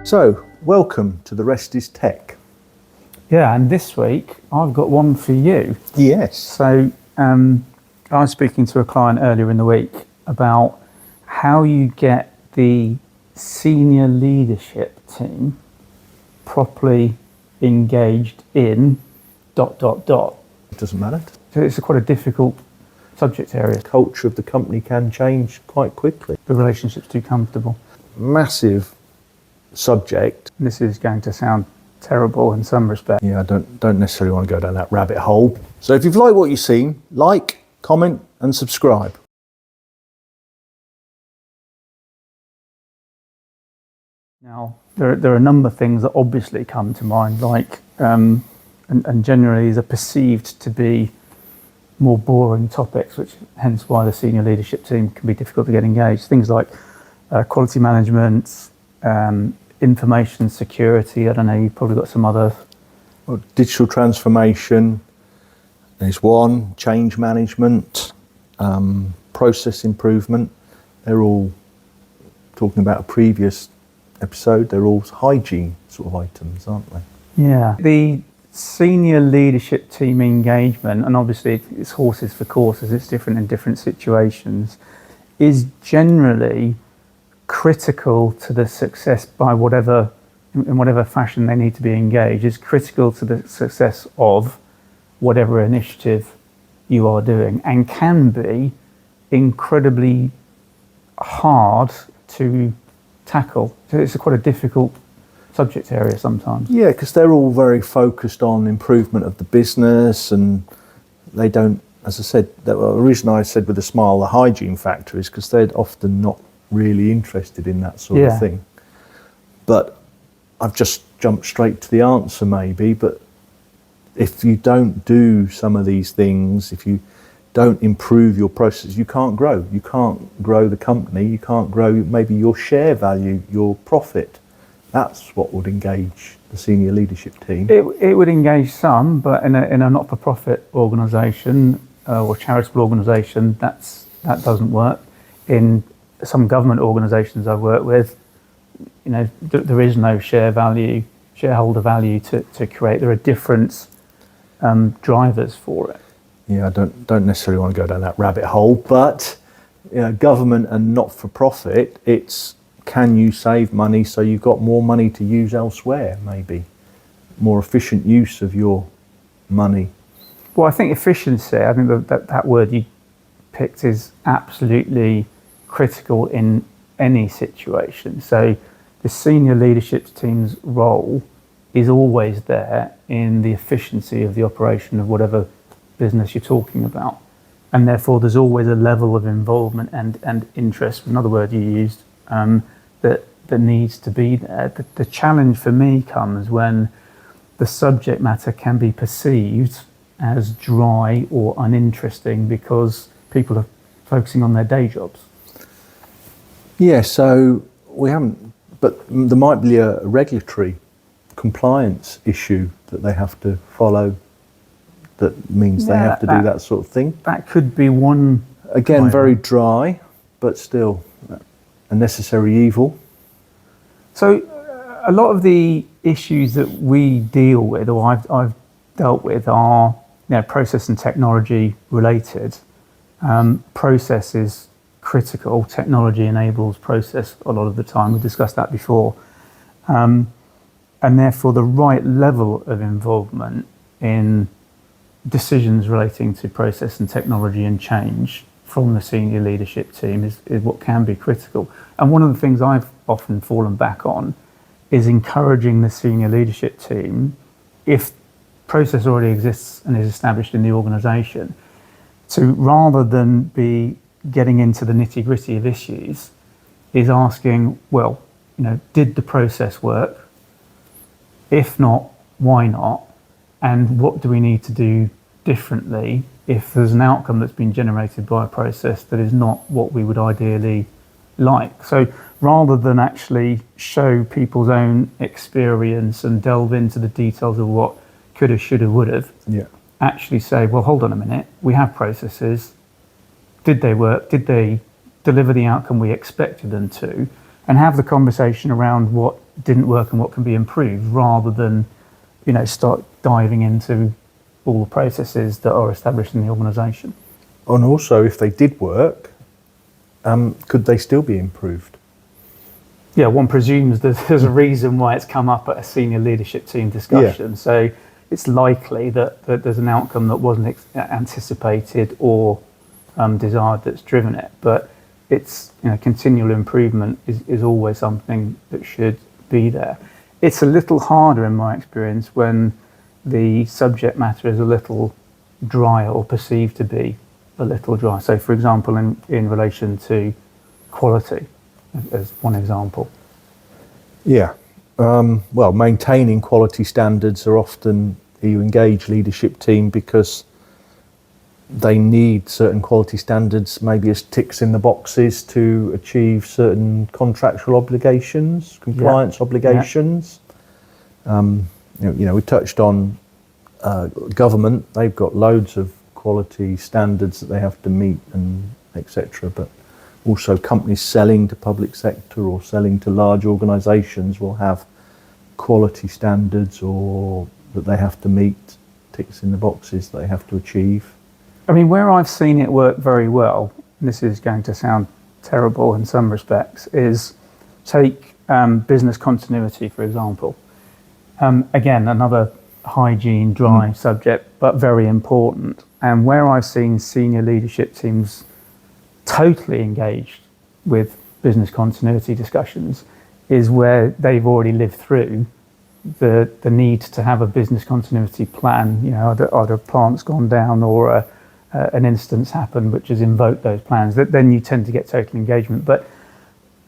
So, welcome to The Rest is Tech. Yeah, and this week I've got one for you. Yes. So I was speaking to a client earlier in the week about how you get the senior leadership team properly engaged in ... It doesn't matter. So it's quite a difficult subject area. The culture of the company can change quite quickly. The relationship's too comfortable. Massive subject. This is going to sound terrible in some respect. Yeah, I don't necessarily want to go down that rabbit hole. So if you've liked what you've seen, like, comment and subscribe. Now, there are a number of things that obviously come to mind, like, and generally are perceived to be more boring topics, which hence why the senior leadership team can be difficult to get engaged. Things like quality management, information security. I don't know, you've probably got some other. Well, digital transformation is one, change management, process improvement. They're all, talking about a previous episode, they're all hygiene sort of items, aren't they? Yeah. The senior leadership team engagement, and obviously it's horses for courses, it's different in different situations, is generally critical to the success in whatever fashion they need to be engaged, is critical to the success of whatever initiative you are doing, and can be incredibly hard to tackle. So it's quite a difficult subject area sometimes. Yeah, because they're all very focused on improvement of the business, and they don't, as I said, the reason I said with a smile the hygiene factor is because they're often not really interested in that sort of thing. But I've just jumped straight to the answer maybe, but if you don't do some of these things, if you don't improve your process, you can't grow. You can't grow the company, you can't grow maybe your share value, your profit. That's what would engage the senior leadership team. It would engage some, but in a not-for-profit organisation or charitable organisation, that doesn't work. In some government organisations I've worked with, you know, there is no shareholder value to create. There are different drivers for it. Yeah, I don't necessarily want to go down that rabbit hole, but you know, government and not-for-profit, it's can you save money so you've got more money to use elsewhere, maybe more efficient use of your money. Well, I think efficiency, I think that word you picked is absolutely critical in any situation. So the senior leadership team's role is always there in the efficiency of the operation of whatever business you're talking about. And therefore there's always a level of involvement and interest, another word you used, that needs to be there. The challenge for me comes when the subject matter can be perceived as dry or uninteresting because people are focusing on their day jobs. Yeah, so we haven't, but there might be a regulatory compliance issue that they have to follow that means they have to do that sort of thing. That could be one. Again, very dry, but still a necessary evil. So a lot of the issues that we deal with, or I've dealt with, are process and technology related. Process is critical. Technology enables process a lot of the time. We discussed that before. And therefore the right level of involvement in decisions relating to process and technology and change from the senior leadership team is what can be critical. And one of the things I've often fallen back on is encouraging the senior leadership team, if process already exists and is established in the organisation, to rather than be getting into the nitty-gritty of issues, is asking, well, did the process work? If not, why not? And what do we need to do differently if there's an outcome that's been generated by a process that is not what we would ideally like? So rather than actually show people's own experience and delve into the details of what coulda, shoulda, woulda, actually say, well, hold on a minute, we have processes. Did they work? Did they deliver the outcome we expected them to? And have the conversation around what didn't work and what can be improved, rather than, start diving into all the processes that are established in the organisation. And also, if they did work, could they still be improved? Yeah, one presumes that there's a reason why it's come up at a senior leadership team discussion. Yeah. So it's likely that there's an outcome that wasn't anticipated or desired that's driven it. But it's, continual improvement is always something that should be there. It's a little harder in my experience when the subject matter is a little dry or perceived to be a little dry. So, for example, in relation to quality, as one example. Yeah. Well, maintaining quality standards are often, you engage leadership team because they need certain quality standards, maybe as ticks in the boxes to achieve certain contractual obligations, compliance obligations. We touched on government. They've got loads of quality standards that they have to meet, and etc. But also companies selling to public sector or selling to large organisations will have quality standards or that they have to meet, ticks in the boxes they have to achieve. I mean, where I've seen it work very well, and this is going to sound terrible in some respects, is take business continuity, for example. Again, another hygiene, dry subject, but very important. And where I've seen senior leadership teams totally engaged with business continuity discussions is where they've already lived through the need to have a business continuity plan. Either a plant's gone down or an instance happened which has invoked those plans. Then you tend to get total engagement. But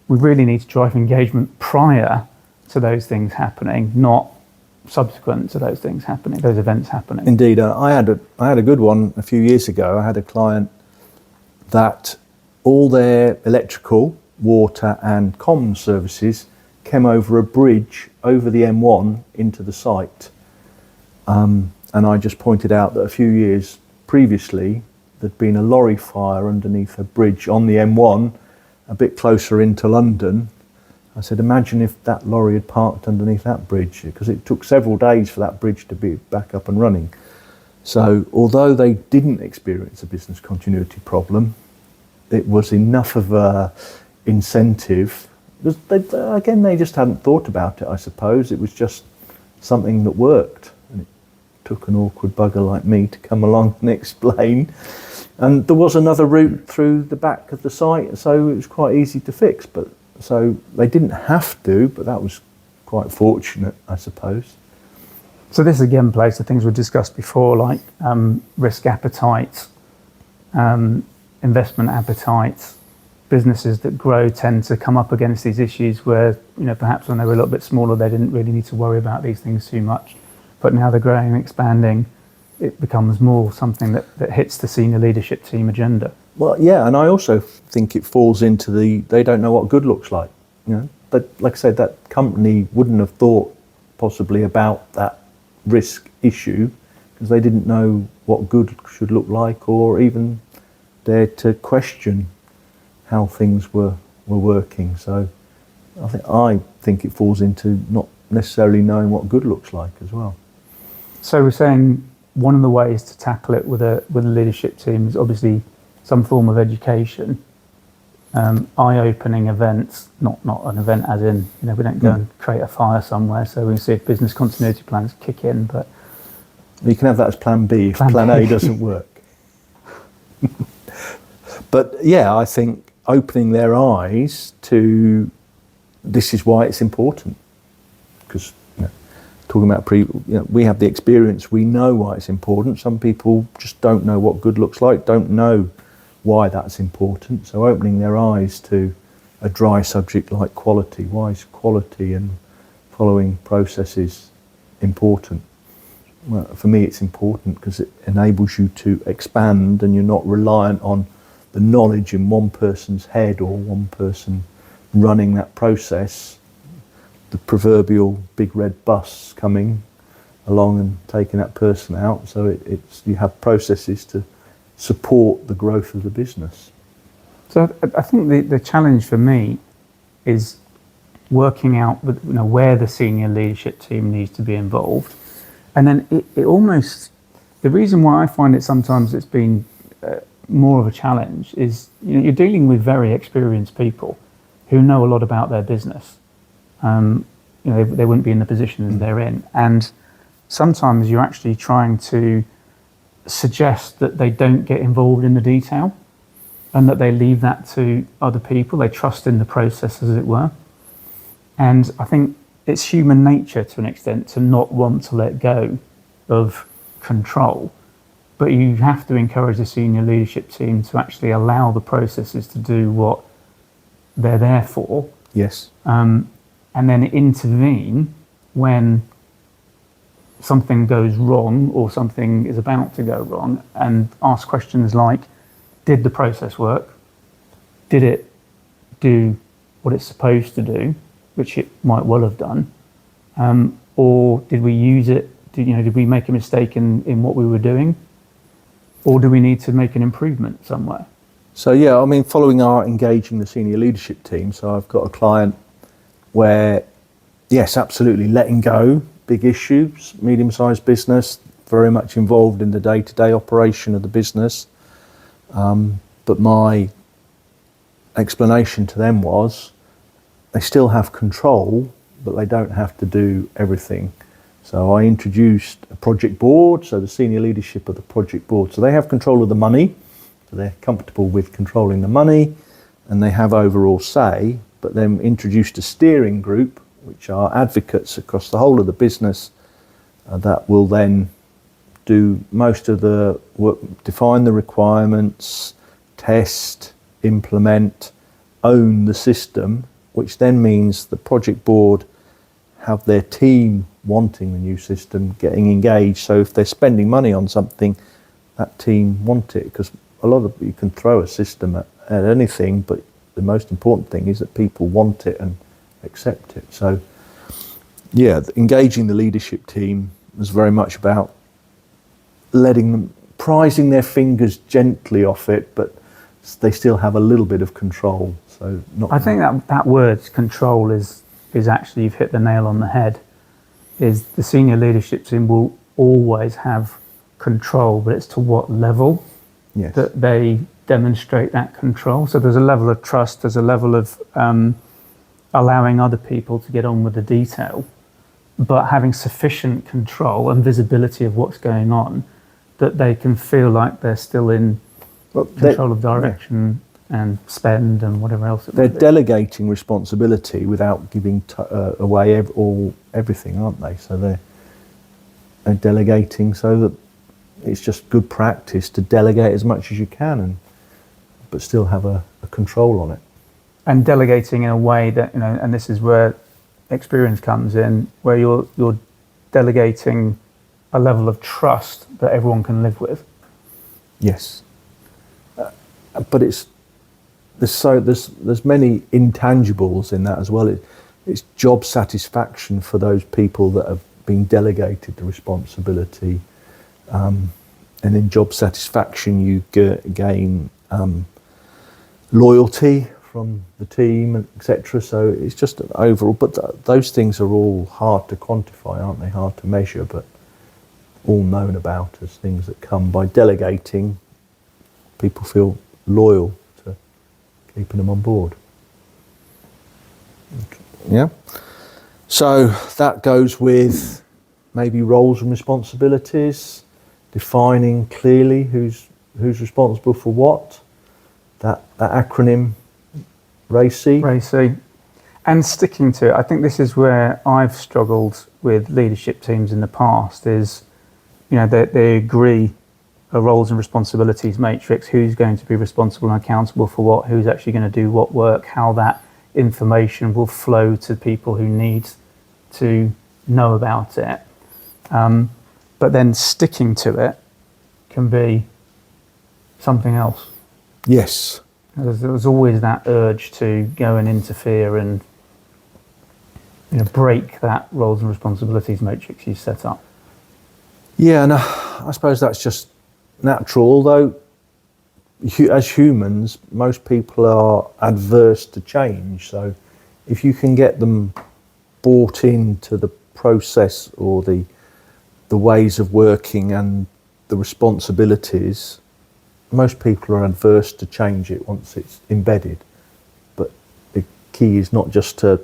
we really need to drive engagement prior to those things happening, not subsequent to those things happening, those events happening. Indeed, I had a good one a few years ago. I had a client that all their electrical, water and comms services came over a bridge over the M1 into the site. And I just pointed out that a few years previously there'd been a lorry fire underneath a bridge on the M1 a bit closer into London. I said, imagine if that lorry had parked underneath that bridge, because it took several days for that bridge to be back up and running. So although they didn't experience a business continuity problem, it was enough of a incentive. They just hadn't thought about it, I suppose. It was just something that worked. And it took an awkward bugger like me to come along and explain. And there was another route through the back of the site, so it was quite easy to fix. But so they didn't have to, but that was quite fortunate, I suppose. So this again plays to things we discussed before, like risk appetite, investment appetite. Businesses that grow tend to come up against these issues where, perhaps when they were a little bit smaller, they didn't really need to worry about these things too much. But now they're growing and expanding, it becomes more something that hits the senior leadership team agenda. Well, yeah, and I also think it falls into they don't know what good looks like. But like I said, that company wouldn't have thought possibly about that risk issue because they didn't know what good should look like, or even dare to question how things were working. So I think it falls into not necessarily knowing what good looks like as well. So we're saying one of the ways to tackle it with a leadership team is obviously some form of education, eye-opening events, not an event as in, we don't go and create a fire somewhere, so we can see if business continuity plans kick in, but... You can have that as plan B if plan A doesn't work. But yeah, I think opening their eyes to this is why it's important, because talking about we have the experience, we know why it's important. Some people just don't know what good looks like, don't know why that's important. So opening their eyes to a dry subject like quality. Why is quality and following processes important? Well, for me it's important because it enables you to expand and you're not reliant on the knowledge in one person's head or one person running that process. The proverbial big red bus coming along and taking that person out. So you have processes to support the growth of the business. So I think the challenge for me is working out where the senior leadership team needs to be involved. And then it almost, the reason why I find it sometimes it's been more of a challenge is you're dealing with very experienced people who know a lot about their business. They wouldn't be in the positions they're in. And sometimes you're actually trying to suggest that they don't get involved in the detail and that they leave that to other people. They trust in the process, as it were. And I think it's human nature to an extent to not want to let go of control. But you have to encourage the senior leadership team to actually allow the processes to do what they're there for. Yes. And then intervene when something goes wrong or something is about to go wrong, and ask questions like, did the process work? Did it do what it's supposed to do, which it might well have done? Or did we use it? Did we make a mistake in what we were doing? Or do we need to make an improvement somewhere? So yeah, I mean, following our engaging the senior leadership team, so I've got a client where, yes, absolutely, letting go, big issues, medium-sized business, very much involved in the day-to-day operation of the business. But my explanation to them was, they still have control, but they don't have to do everything. So I introduced a project board, so the senior leadership of the project board. So they have control of the money, so they're comfortable with controlling the money, and they have overall say, but then introduced a steering group, which are advocates across the whole of the business, that will then do most of the work, define the requirements, test, implement, own the system, which then means the project board have their team wanting the new system, getting engaged. So if they're spending money on something, that team want it, because a lot of you can throw a system at anything, but the most important thing is that people want it and accept it. So yeah, engaging the leadership team was very much about letting them, prizing their fingers gently off it, but they still have a little bit of control. So I think that word control is actually, you've hit the nail on the head. Is the senior leadership team will always have control, but it's to what level that they demonstrate that control. So there's a level of trust, there's a level of allowing other people to get on with the detail, but having sufficient control and visibility of what's going on, that they can feel like they're still in control of direction and spend and whatever else. They're delegating responsibility without giving away everything, aren't they? So they're delegating, so that it's just good practice to delegate as much as you can, but still have a control on it. And delegating in a way that, and this is where experience comes in, where you're delegating a level of trust that everyone can live with. Yes, but there's many intangibles in that as well. It's job satisfaction for those people that have been delegated the responsibility, and in job satisfaction you gain loyalty from the team, etc. So it's just an overall, but those things are all hard to quantify, aren't they? Hard to measure, but all known about as things that come by delegating. People feel loyal to keeping them on board. Yeah. So that goes with maybe roles and responsibilities, defining clearly who's responsible for what. That acronym RACI. RACI. And sticking to it. I think this is where I've struggled with leadership teams in the past is, they agree a roles and responsibilities matrix, who's going to be responsible and accountable for what, who's actually going to do what work, how that information will flow to people who need to know about it. But then sticking to it can be something else. Yes. There's always that urge to go and interfere and break that roles and responsibilities matrix you set up. Yeah, and I suppose that's just natural, although as humans, most people are adverse to change. So if you can get them bought into the process or the ways of working and the responsibilities, most people are adverse to change it once it's embedded. But the key is not just to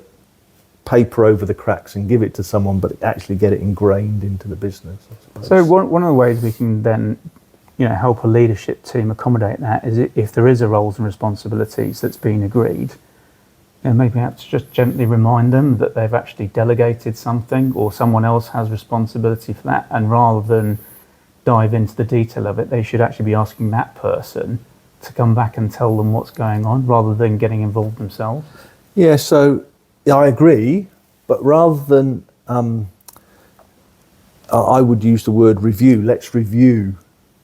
paper over the cracks and give it to someone, but actually get it ingrained into the business, I suppose. So one of the ways we can then, help a leadership team accommodate that is if there is a roles and responsibilities that's been agreed, maybe perhaps just gently remind them that they've actually delegated something or someone else has responsibility for that, and rather than dive into the detail of it, they should actually be asking that person to come back and tell them what's going on rather than getting involved themselves. Yeah, so I agree, but rather than, I would use the word review. Let's review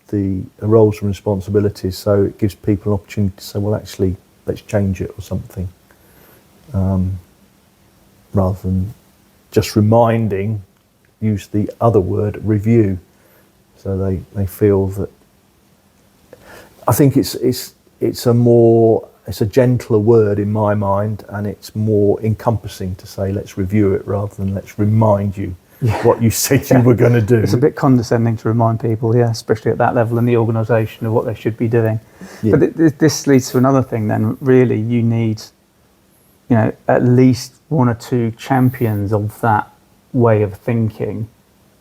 the roles and responsibilities, so it gives people an opportunity to say, well, actually, let's change it or something. Rather than just reminding, use the other word, review. So they feel that. I think it's a gentler word in my mind, and it's more encompassing to say let's review it rather than let's remind you what you said you were going to do. It's a bit condescending to remind people, especially at that level in the organisation, of what they should be doing. Yeah. But this leads to another thing. Then really, you need, at least one or two champions of that way of thinking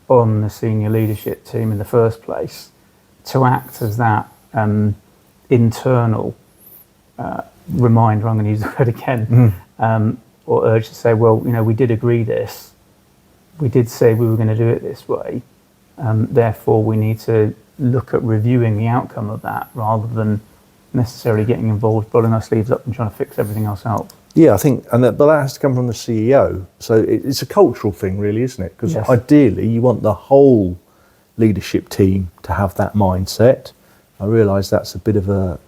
on the senior leadership team in the first place, to act as that internal reminder, I'm going to use the word again, or urge to say, well, we did agree this, we did say we were going to do it this way, therefore we need to look at reviewing the outcome of that rather than necessarily getting involved, rolling our sleeves up and trying to fix everything ourselves. Yeah, I think, but that has to come from the CEO. So it's a cultural thing, really, isn't it? Because ideally, you want the whole leadership team to have that mindset. I realise that's a bit of a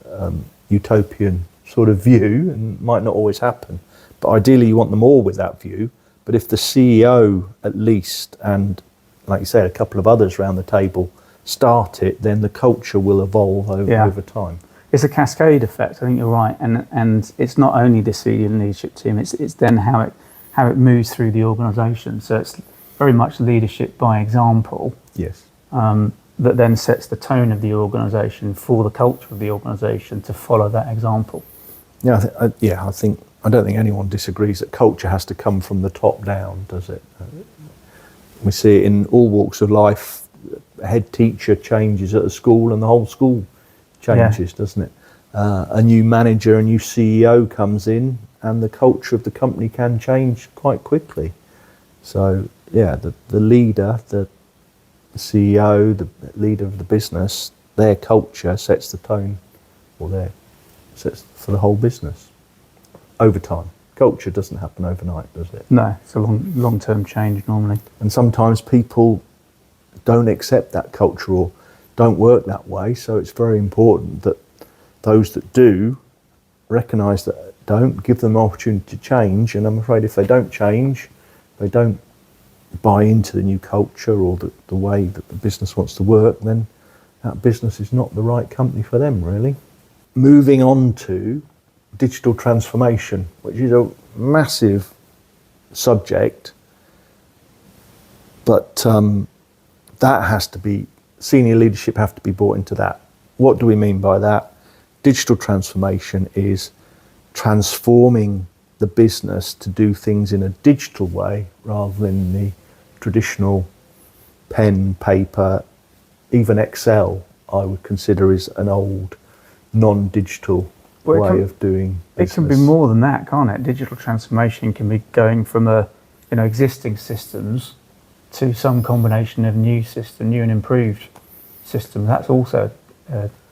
utopian sort of view and might not always happen. But ideally, you want them all with that view. But if the CEO, at least, and like you said, a couple of others around the table start it, then the culture will evolve over time. It's a cascade effect. I think you're right, and it's not only the senior leadership team. It's then how it moves through the organisation. So it's very much leadership by example. Yes. That then sets the tone of the organisation for the culture of the organisation to follow that example. Yeah, I don't think anyone disagrees that culture has to come from the top down, does it? We see it in all walks of life. A head teacher changes at a school, and the whole school changes, doesn't it? A new manager, a new CEO comes in, and the culture of the company can change quite quickly. So, the leader, the CEO, the leader of the business, their culture sets the tone, or sets for the whole business over time. Culture doesn't happen overnight, does it? No, it's a long-term change normally. And sometimes people don't accept that culture or don't work that way, so it's very important that those that do recognise that, don't give them an opportunity to change. And I'm afraid if they don't change, they don't buy into the new culture or the way that the business wants to work, then that business is not the right company for them, really. Moving on to digital transformation, which is a massive subject, but that has to be, senior leadership have to be brought into that. What do we mean by that? Digital transformation is transforming the business to do things in a digital way rather than the traditional pen, paper, even Excel, I would consider is an old non-digital way of doing business. It can be more than that, can't it? Digital transformation can be going from existing systems to some combination of new and improved systems. That's also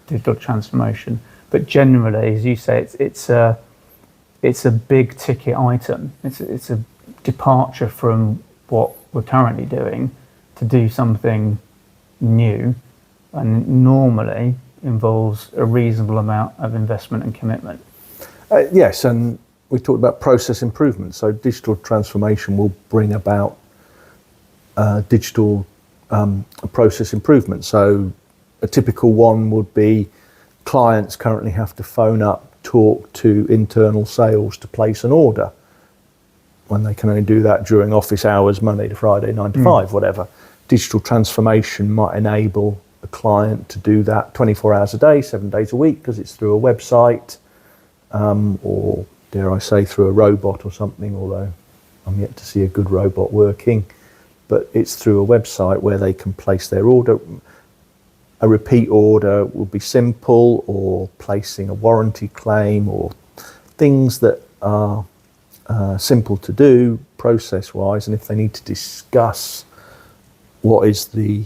digital transformation. But generally, as you say, it's a big ticket item. It's a departure from what we're currently doing to do something new, and normally involves a reasonable amount of investment and commitment. Yes, and we talked about process improvement. So digital transformation will bring about digital process improvement. So a typical one would be clients currently have to phone up, talk to internal sales to place an order. when they can only do that during office hours, Monday to Friday, 9 to 5, whatever. Digital transformation might enable a client to do that 24 hours a day, 7 days a week, because it's through a website, or dare I say through a robot or something, although I'm yet to see a good robot working. But it's through a website where they can place their order. A repeat order will be simple, or placing a warranty claim, or things that are simple to do process-wise. And if they need to discuss what is the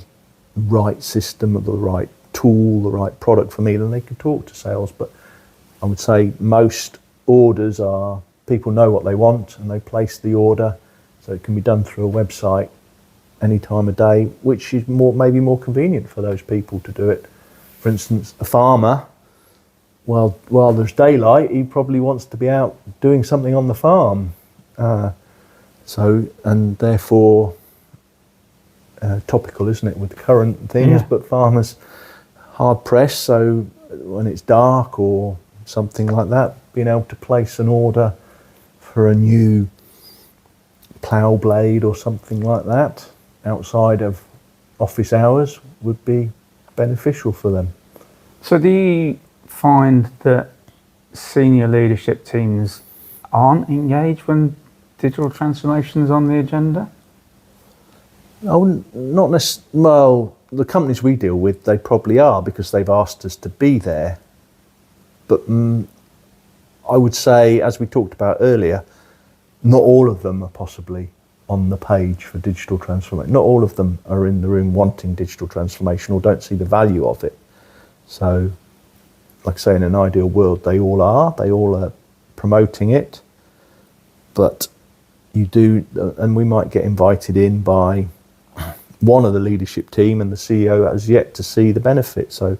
right system, or the right tool, the right product for me, then they can talk to sales. But I would say most orders are, people know what they want and they place the order, so it can be done through a website any time of day, which is maybe more convenient for those people to do it. For instance, a farmer, while there's daylight, he probably wants to be out doing something on the farm. And therefore, topical, isn't it, with current things, but farmers hard pressed, so when it's dark or something like that, being able to place an order for a new plough blade or something like that outside of office hours would be beneficial for them. So do you find that senior leadership teams aren't engaged when digital transformation is on the agenda? Not necessarily. Well, the companies we deal with, they probably are, because they've asked us to be there. But I would say, as we talked about earlier, not all of them are possibly on the page for digital transformation. Not all of them are in the room wanting digital transformation or don't see the value of it. So, like I say, in an ideal world, they all are promoting it. But you do, and we might get invited in by one of the leadership team, and the CEO has yet to see the benefit. So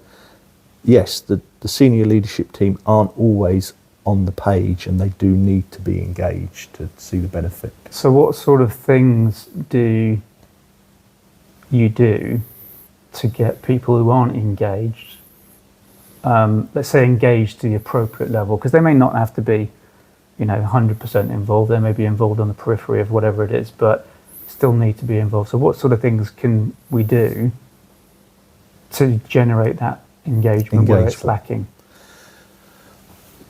yes, the senior leadership team aren't always on the page, and they do need to be engaged to see the benefit. So what sort of things do you do to get people who aren't engaged, let's say engaged to the appropriate level? Because they may not have to be 100% involved. They may be involved on the periphery of whatever it is, but still need to be involved. So what sort of things can we do to generate that engagement where it's lacking?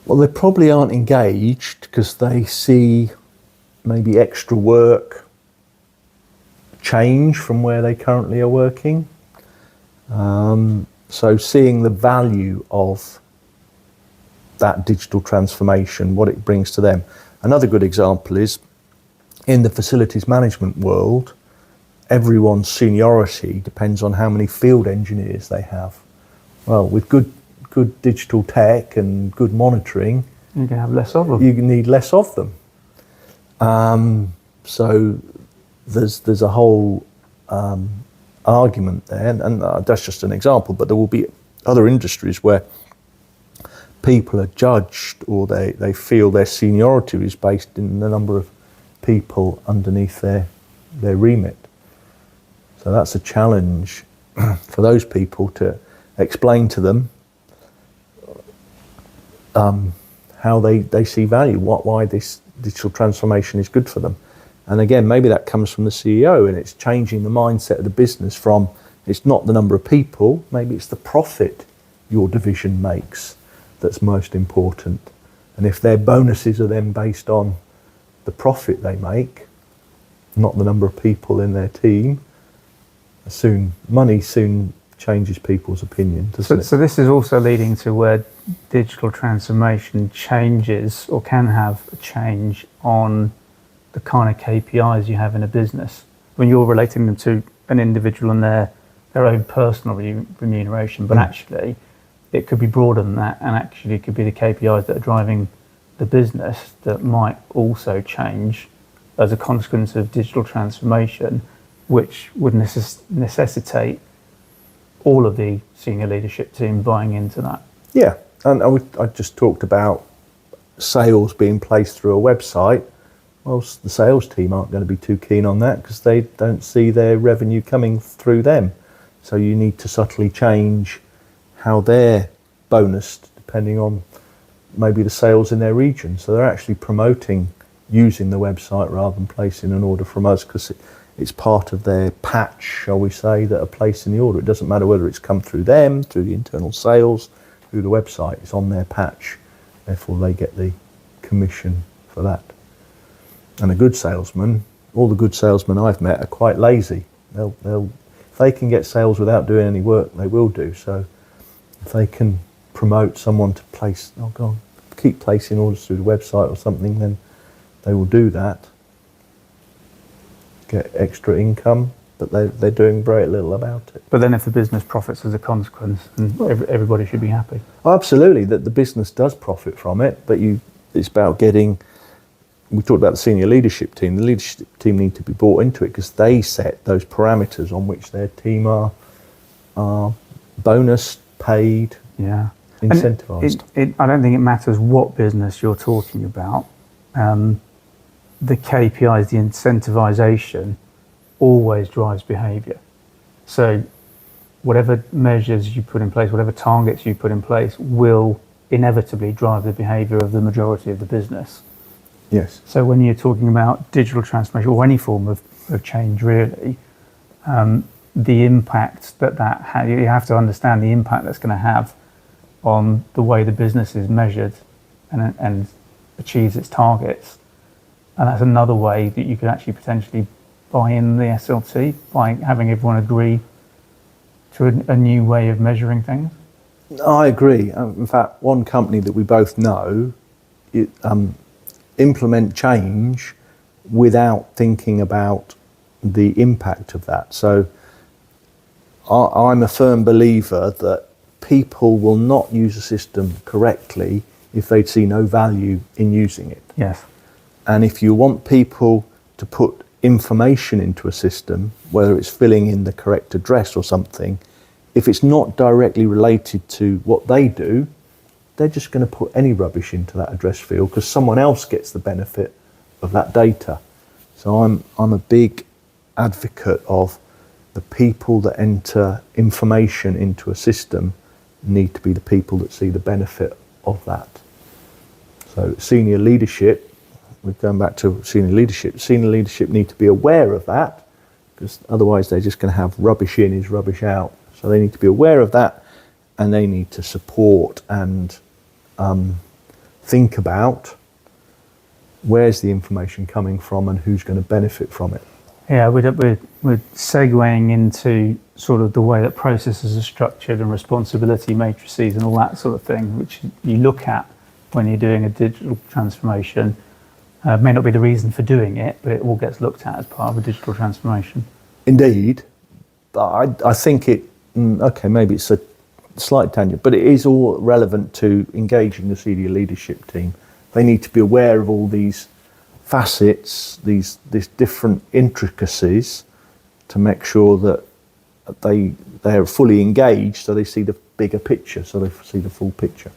Well, they probably aren't engaged because they see maybe extra work change from where they currently are working. So seeing the value of that digital transformation, what it brings to them. Another good example is in the facilities management world, everyone's seniority depends on how many field engineers they have. Well, with good digital tech and good monitoring, you can have less of them. You need less of them. So there's a whole argument there, and that's just an example, but there will be other industries where people are judged, or they feel their seniority is based in the number of people underneath their remit. So that's a challenge for those people to explain to them how they see value, why this digital transformation is good for them. And again, maybe that comes from the CEO, and it's changing the mindset of the business from, it's not the number of people, maybe it's the profit your division makes that's most important. And if their bonuses are then based on the profit they make, not the number of people in their team, money soon changes people's opinion, doesn't it? So this is also leading to where digital transformation changes, or can have a change on the kind of KPIs you have in a business. When you're relating them to an individual and their own personal remuneration, but actually it could be broader than that, and actually it could be the KPIs that are driving the business that might also change as a consequence of digital transformation, which would necessitate all of the senior leadership team buying into that. Yeah, and I just talked about sales being placed through a website. Well, the sales team aren't going to be too keen on that because they don't see their revenue coming through them. So you need to subtly change how they're bonused depending on maybe the sales in their region. So they're actually promoting using the website rather than placing an order from us, because it's part of their patch, shall we say, that are placing the order. It doesn't matter whether it's come through them, through the internal sales, through the website. It's on their patch. Therefore, they get the commission for that. And a good salesman, all the good salesmen I've met are quite lazy. They'll if they can get sales without doing any work, they will do. So if they can promote someone to place, keep placing orders through the website or something, then they will do that. Get extra income, but they're doing very little about it. But then if the business profits as a consequence, then everybody should be happy. Oh, absolutely, that the business does profit from it, but it's about getting, we talked about the senior leadership team. The leadership team need to be brought into it because they set those parameters on which their team are bonus, paid, incentivised. I don't think it matters what business you're talking about. The KPIs, the incentivisation, always drives behaviour. So whatever measures you put in place, whatever targets you put in place will inevitably drive the behaviour of the majority of the business. Yes. So when you're talking about digital transformation or any form of change really, the impact that has, you have to understand the impact that's going to have on the way the business is measured and achieves its targets. And that's another way that you could actually potentially buy in the SLT, by having everyone agree to a new way of measuring things. I agree. In fact, one company that we both know implement change without thinking about the impact of that. So I'm a firm believer that people will not use a system correctly if they see no value in using it. Yes. And if you want people to put information into a system, whether it's filling in the correct address or something, if it's not directly related to what they do, they're just going to put any rubbish into that address field because someone else gets the benefit of that data. So I'm a big advocate of the people that enter information into a system need to be the people that see the benefit of that. So senior leadership, we're going back to senior leadership need to be aware of that, because otherwise they're just going to have rubbish in is rubbish out. So they need to be aware of that, and they need to support and think about where's the information coming from and who's going to benefit from it. Yeah, we're segueing into sort of the way that processes are structured and responsibility matrices and all that sort of thing, which you look at when you're doing a digital transformation. May not be the reason for doing it, but it all gets looked at as part of a digital transformation. Indeed, but I think maybe it's a slight tangent, but it is all relevant to engaging the senior leadership team. They need to be aware of all these facets, these different intricacies, to make sure that they're fully engaged, so they see the bigger picture, so they see the full picture.